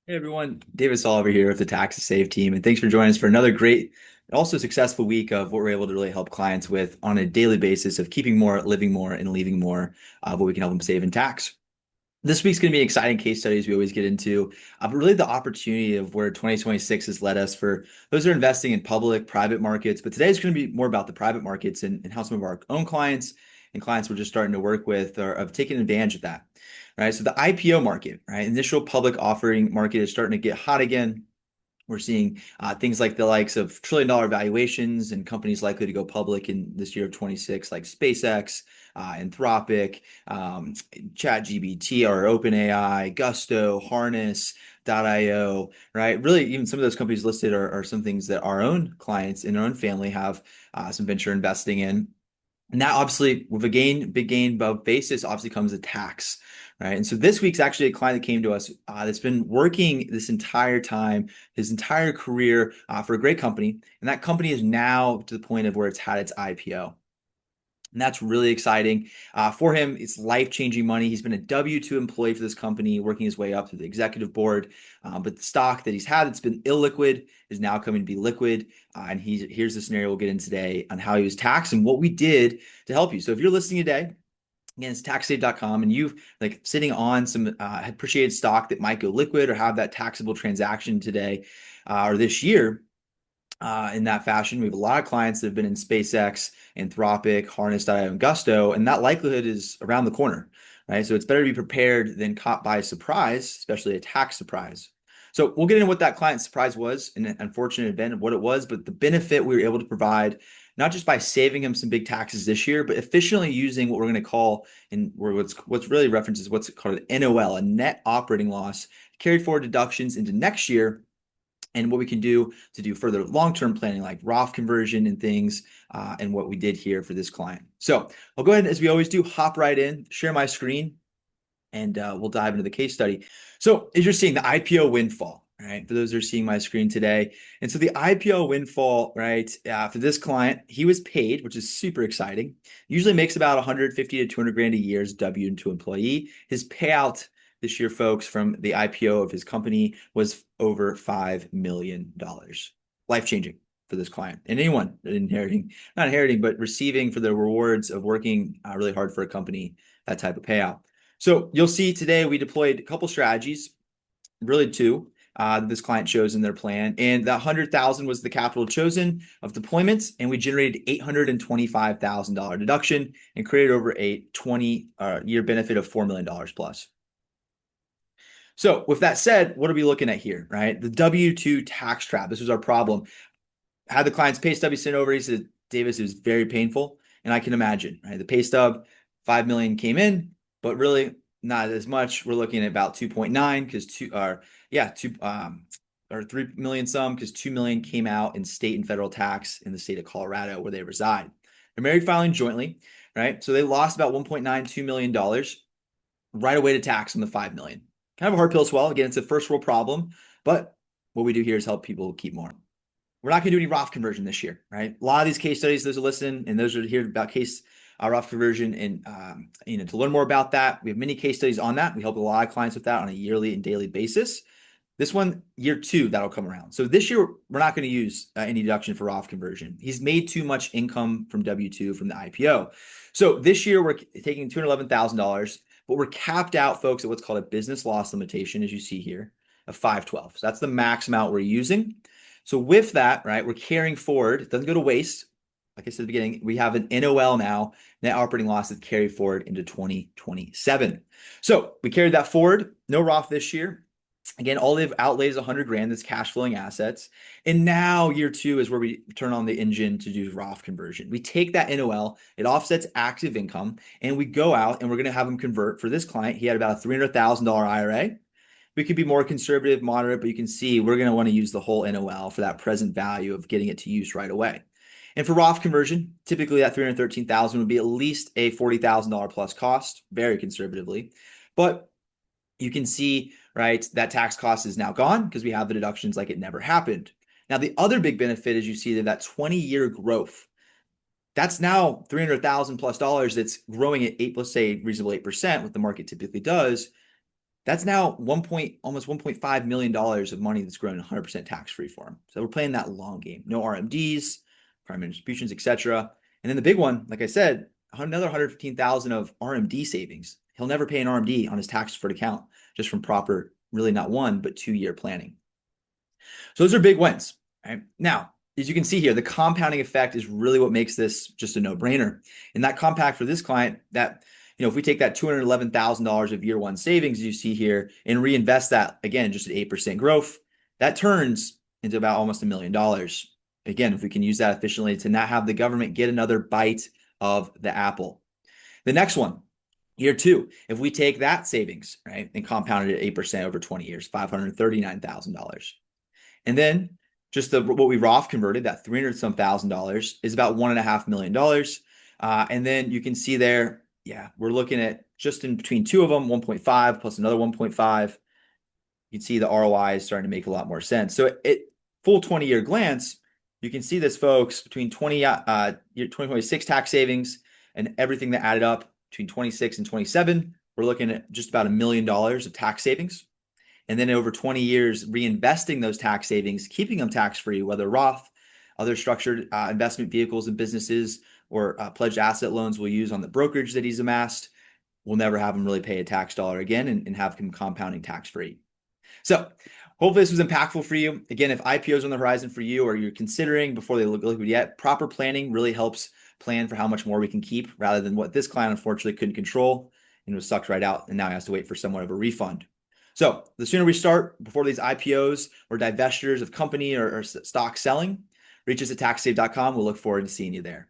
Hey everyone, David Oliver here with the Tax to Save team, and thanks for joining us for another great, also successful week of what we're able to really help clients with on a daily basis of keeping more, living more, and leaving more of what we can help them save in tax. This week's going to be exciting case studies we always get into, but really the opportunity of where 2026 has led us for those who are investing in public, private markets. But today is going to be more about the private markets and how some of our own clients and clients we're just starting to work with are have taken advantage of that. Right. So the IPO market, right? Initial public offering market is starting to get hot again. We're seeing things like the likes of trillion-dollar valuations and companies likely to go public in this year of 26, like SpaceX, Anthropic, ChatGPT or OpenAI, Gusto, Harness.io, right? Really, even some of those companies listed are some things that our own clients in our own family have some venture investing in. And that obviously, with a big gain above basis, obviously comes a tax, right? And so this week's actually a client that came to us that's been working this entire time, his entire career for a great company. And that company is now to the point of where it's had its IPO. And that's really exciting. For him, it's life-changing money. He's been a W-2 employee for this company, working his way up to the executive board. But the stock that he's had that's been illiquid is now coming to be liquid. And here's the scenario we'll get in today on how he was taxed and what we did to help you. So if you're listening today, again, it's taxsave.com, and you've like sitting on some appreciated stock that might go liquid or have that taxable transaction today or this year, in that fashion. We have a lot of clients that have been in SpaceX, Anthropic, Harness.io, and Gusto, and that likelihood is around the corner, right? So it's better to be prepared than caught by surprise, especially a tax surprise. So we'll get into what that client surprise was, an unfortunate event of what it was, but the benefit we were able to provide, not just by saving him some big taxes this year, but efficiently using what we're going to call, and what's really references what's called an NOL, a net operating loss, carried forward deductions into next year and what we can do to do further long-term planning like Roth conversion and things and what we did here for this client. So I'll go ahead, as we always do, hop right in, share my screen, and we'll dive into the case study. So as you're seeing, the IPO windfall, right? For those who are seeing my screen today. And so the IPO windfall, right, for this client, he was paid, which is super exciting. Usually makes about 150 to 200 grand a year as W-2 employee. His payout this year, folks, from the IPO of his company was over $5 million. Life-changing for this client and anyone not inheriting, but receiving for the rewards of working really hard for a company, that type of payout. So you'll see today we deployed a couple strategies, really two, this client chose in their plan. And that 100,000 was the capital chosen of deployments. And we generated $825,000 deduction and created over a 20-year benefit of $4 million plus. So with that said, what are we looking at here, right? The W-2 tax trap. This was our problem. Had the client's pay stub he sent over. He said, Davis, it was very painful. And I can imagine, right? The pay stub, 5 million came in, but really not as much. We're looking at about 2.9 because two or 3 million some because 2 million came out in state and federal tax in the state of Colorado where they reside. They're married filing jointly, right? So they lost about $1.92 million right away to tax on the 5 million. Kind of a hard pill to swallow. Again, it's a first world problem, but what we do here is help people keep more. We're not going to do any Roth conversion this year, right? A lot of these case studies, those are listening and those are here about case Roth conversion, and to learn more about that, we have many case studies on that. We help a lot of clients with that on a yearly and daily basis. This one, year two, that'll come around. So this year, we're not going to use any deduction for Roth conversion. He's made too much income from W-2 from the IPO. So this year, we're taking $211,000, but we're capped out, folks, at what's called a business loss limitation, as you see here, of 512. So that's the max amount we're using. So with that, right, we're carrying forward. It doesn't go to waste. Like I said at the beginning, we have an NOL now, net operating losses carry forward into 2027. So we carried that forward. No Roth this year. Again, all they've outlays 100 grand. That's cash flowing assets. And now year two is where we turn on the engine to do Roth conversion. We take that NOL, it offsets active income, and we go out and we're going to have him convert. For this client, he had about a $300,000 IRA. We could be more conservative, moderate, but you can see we're going to want to use the whole NOL for that present value of getting it to use right away. And for Roth conversion, typically that 313,000 would be at least a $40,000 plus cost, very conservatively. But you can see, right, that tax cost is now gone because we have the deductions like it never happened. Now, the other big benefit is you see that 20-year growth. That's now 300,000 plus dollars that's growing at 8, let's say reasonable 8%, what the market typically does. That's now almost $1.5 million of money that's grown 100% tax-free for him. So we're playing that long game. No RMDs, primary distributions, etc. And then the big one, like I said, another 115,000 of RMD savings. He'll never pay an RMD on his tax-deferred account just from proper, really not 1, but 2-year planning. So those are big wins. Right? Now, as you can see here, the compounding effect is really what makes this just a no-brainer. And that compact for this client, that if we take that $211,000 of year one savings you see here and reinvest that again just at 8% growth, that turns into about almost $1 million. Again, if we can use that efficiently to not have the government get another bite of the apple. The next one, year two, if we take that savings, right, and compound it at 8% over 20 years, $539,000. And then just what we Roth converted, that $300-some thousand is about $1.5 million. And then you can see there, yeah, we're looking at just in between two of them, 1.5 plus another 1.5. You can see the ROI is starting to make a lot more sense. So at full 20-year glance, you can see this, folks, between 2026 tax savings and everything that added up between 26 and 27, we're looking at just about $1 million of tax savings. And then over 20 years, reinvesting those tax savings, keeping them tax-free, whether Roth, other structured investment vehicles and businesses, or pledged asset loans we'll use on the brokerage that he's amassed, we'll never have him really pay a tax dollar again and have him compounding tax-free. So hopefully this was impactful for you. Again, if IPOs on the horizon for you or you're considering before they look liquid yet, proper planning really helps plan for how much more we can keep rather than what this client unfortunately couldn't control and was sucked right out and now he has to wait for somewhat of a refund. So the sooner we start before these IPOs or divestitures of company or stock selling, reach us at taxsave.com. We'll look forward to seeing you there.